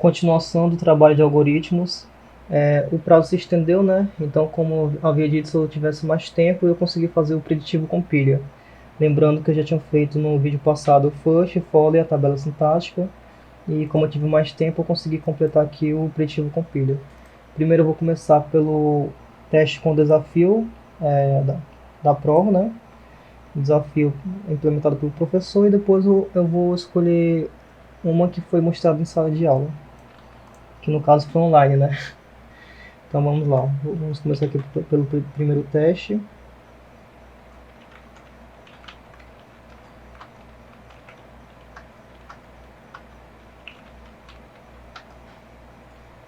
continuação do trabalho de algoritmos. O prazo se estendeu, né? Então, como eu havia dito, se eu tivesse mais tempo, eu consegui fazer o preditivo compiler. Lembrando que eu já tinha feito no vídeo passado o first, follow e a tabela sintática. E como eu tive mais tempo, eu consegui completar aqui o preditivo compiler. Primeiro eu vou começar pelo teste com desafio da prova, né? Desafio implementado pelo professor, e depois eu vou escolher uma que foi mostrada em sala de aula, que no caso foi online, né? Então vamos lá, vamos começar aqui pelo primeiro teste.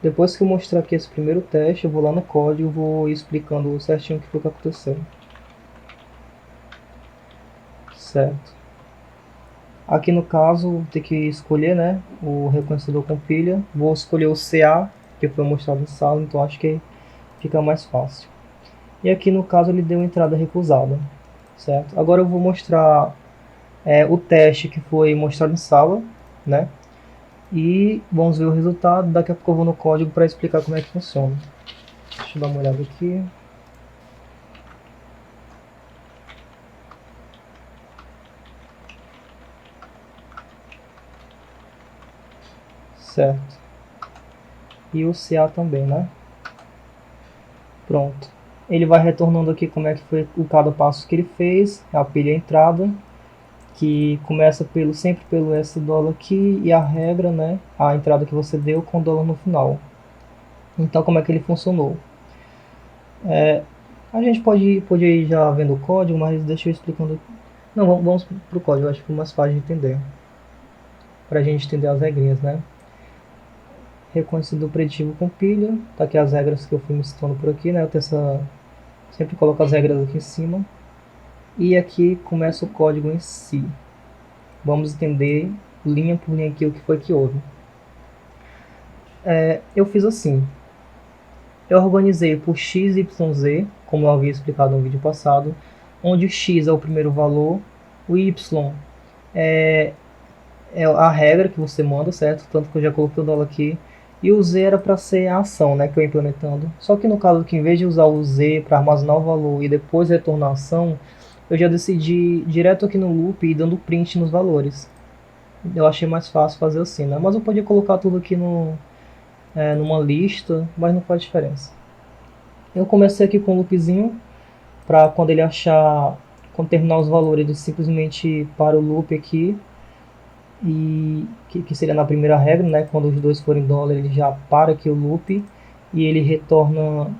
Depois que eu mostrar aqui esse primeiro teste, eu vou lá no código e vou explicando certinho o que foi que aconteceu. Certo. Aqui no caso, vou ter que escolher, né, o reconhecedor compiler. Vou escolher o CA, que foi mostrado em sala, então acho que fica mais fácil. E aqui no caso ele deu entrada recusada, certo? Agora eu vou mostrar o teste que foi mostrado em sala, né? E vamos ver o resultado. Daqui a pouco eu vou no código para explicar como é que funciona. Deixa eu dar uma olhada aqui. Certo. E o CA também, né? Pronto. Ele vai retornando aqui como é que foi o cada passo que ele fez, a pilha entrada, que começa sempre pelo $S aqui, e a regra, né, a entrada que você deu com dólar no final. Então como é que ele funcionou? A gente pode ir já vendo o código, mas deixa eu explicando. Não, vamos para o código, acho que é mais fácil de entender, para a gente entender as regrinhas, né? Reconhecido preditivo compiler, tá aqui as regras que eu fui me citando por aqui, né? Eu tenho sempre coloco as regras aqui em cima. E aqui começa o código em si. Vamos entender linha por linha aqui o que foi que houve. Eu fiz assim. Eu organizei por x, y, z, como eu havia explicado no vídeo passado, onde o x é o primeiro valor, o y é a regra que você manda, certo? Tanto que eu já coloquei o dólar aqui. E o z era para ser a ação, né, que eu ia implementando. Só que no caso aqui, em vez de usar o z para armazenar o valor e depois retornar a ação, eu já decidi direto aqui no loop e dando print nos valores. Eu achei mais fácil fazer assim, né? Mas eu podia colocar tudo aqui numa lista, mas não faz diferença. Eu comecei aqui com o loopzinho, para quando ele achar, quando terminar os valores, ele simplesmente para o loop aqui, e que seria na primeira regra, né? Quando os dois forem dólar, ele já para aqui o loop e ele retorna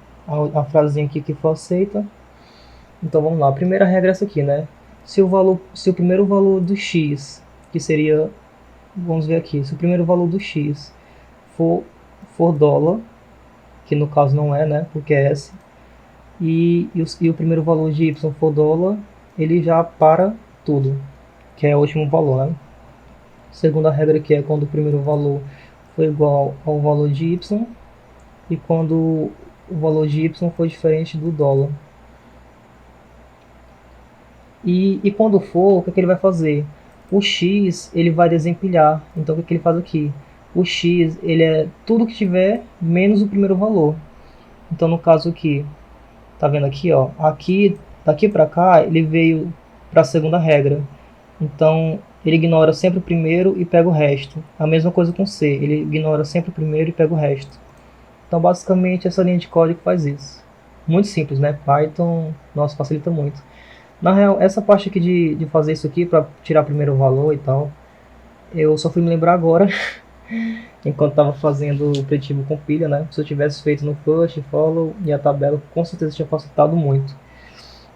a frasinha aqui que for aceita. Então vamos lá, a primeira regra é essa aqui, né? Se o primeiro valor do x, que seria, vamos ver aqui, se o primeiro valor do x for dólar, que no caso não é, né? Porque é S, e o primeiro valor de y for dólar, ele já para tudo, que é o último valor, né? Segunda regra que é quando o primeiro valor for igual ao valor de y e quando o valor de y for diferente do dólar. E quando for, o que ele vai fazer? O x ele vai desempilhar. Então o que ele faz aqui? O x ele é tudo que tiver menos o primeiro valor. Então no caso aqui, tá vendo aqui, ó? Aqui, daqui para cá, ele veio para a segunda regra. Então ele ignora sempre o primeiro e pega o resto. A mesma coisa com C, ele ignora sempre o primeiro e pega o resto. Então basicamente essa linha de código faz isso. Muito simples, né? Python, nossa, facilita muito. Na real, essa parte aqui de fazer isso aqui para tirar primeiro o valor e tal, eu só fui me lembrar agora, enquanto estava fazendo o preditivo compiler, né? Se eu tivesse feito no first, follow e a tabela, com certeza tinha facilitado muito.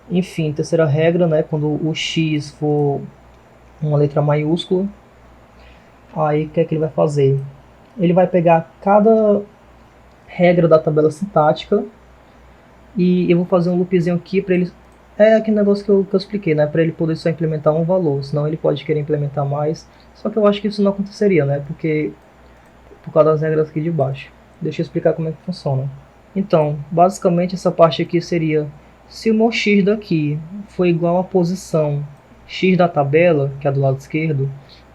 Enfim, terceira regra, né? Quando o x for uma letra maiúscula, aí o que é que ele vai fazer? Ele vai pegar cada regra da tabela sintática e eu vou fazer um loopzinho aqui para ele. É aquele negócio que eu expliquei, né? Para ele poder só implementar um valor, senão ele pode querer implementar mais. Só que eu acho que isso não aconteceria, né? Porque por causa das regras aqui de baixo. Deixa eu explicar como é que funciona. Então, basicamente essa parte aqui seria: se o meu x daqui for igual à posição x da tabela, que é do lado esquerdo,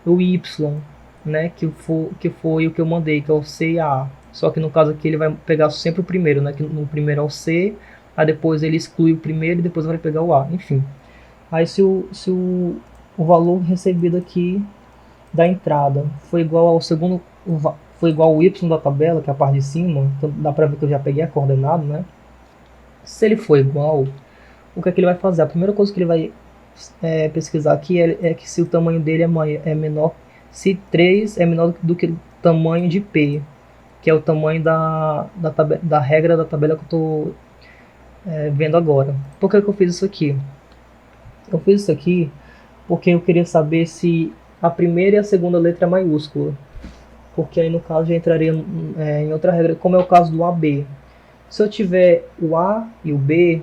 o y né, que foi o que eu mandei, que é o C e a. Só que no caso aqui ele vai pegar sempre o primeiro, né, que no primeiro é o C, aí depois ele exclui o primeiro e depois vai pegar o A, enfim. Aí o valor recebido aqui da entrada foi igual ao segundo, foi igual ao y da tabela, que é a parte de cima, então dá pra ver que eu já peguei a coordenada, né? Se ele for igual, o que é que ele vai fazer? A primeira coisa que ele vai pesquisar aqui é que se o tamanho dele é menor, se 3 é menor do que o tamanho de P, que é o tamanho da regra da tabela que eu estou vendo agora. Por que eu fiz isso aqui? Eu fiz isso aqui porque eu queria saber se a primeira e a segunda letra é maiúscula, porque aí no caso já entraria em outra regra, como é o caso do AB. Se eu tiver o A e o B,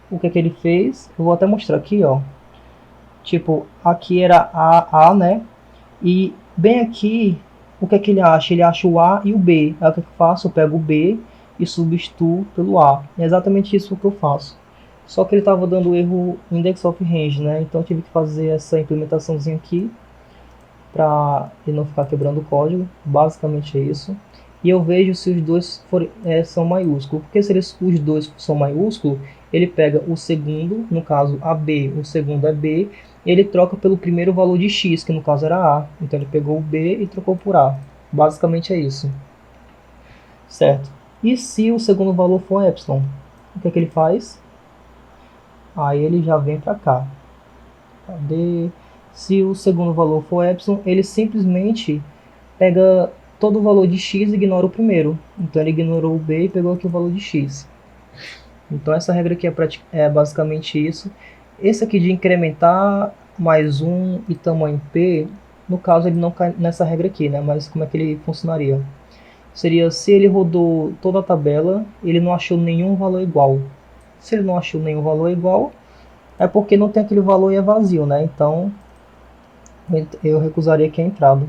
o que é que ele fez? Eu vou até mostrar aqui, ó. Tipo, aqui era A, né? E bem aqui, o que é que ele acha? Ele acha o A e o B. Aí o que é que eu faço? Eu pego o B e substituo pelo A. É exatamente isso que eu faço. Só que ele estava dando erro index of range, né? Então eu tive que fazer essa implementaçãozinha aqui para ele não ficar quebrando o código. Basicamente é isso. E eu vejo se os dois são maiúsculos. Porque se os dois são maiúsculos, ele pega o segundo, no caso AB, o segundo é B, e ele troca pelo primeiro valor de X, que no caso era A. Então ele pegou o B e trocou por A. Basicamente é isso. Certo? E se o segundo valor for epsilon? O que é que ele faz? Aí ele já vem para cá. Cadê? Se o segundo valor for epsilon, ele simplesmente pega todo o valor de x e ignora o primeiro. Então ele ignorou o b e pegou aqui o valor de x. Então essa regra aqui é basicamente isso. Esse aqui de incrementar mais 1 e tamanho p, no caso ele não cai nessa regra aqui, né? Mas como é que ele funcionaria? Seria se ele rodou toda a tabela, ele não achou nenhum valor igual. Se ele não achou nenhum valor igual, é porque não tem aquele valor e é vazio, né? Então eu recusaria aqui a entrada.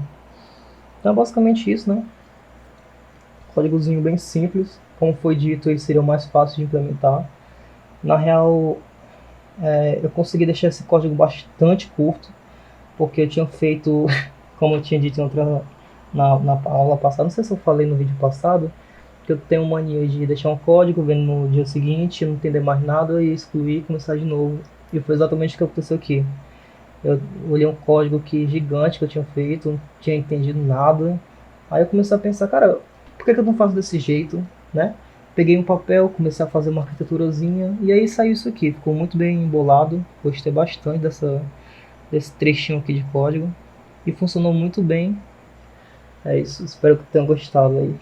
Então é basicamente isso, né? Códigozinho bem simples. Como foi dito, ele seria o mais fácil de implementar. Na real, eu consegui deixar esse código bastante curto, porque eu tinha feito, como eu tinha dito na aula passada, não sei se eu falei no vídeo passado, que eu tenho mania de deixar um código, vendo no dia seguinte, não entender mais nada e excluir e começar de novo. E foi exatamente o que aconteceu aqui. Eu olhei um código aqui gigante que eu tinha feito, não tinha entendido nada. Aí eu comecei a pensar, cara, por que eu não faço desse jeito, né? Peguei um papel, comecei a fazer uma arquiteturazinha e aí saiu isso aqui. Ficou muito bem embolado, gostei bastante desse trechinho aqui de código e funcionou muito bem. É isso, espero que tenham gostado aí.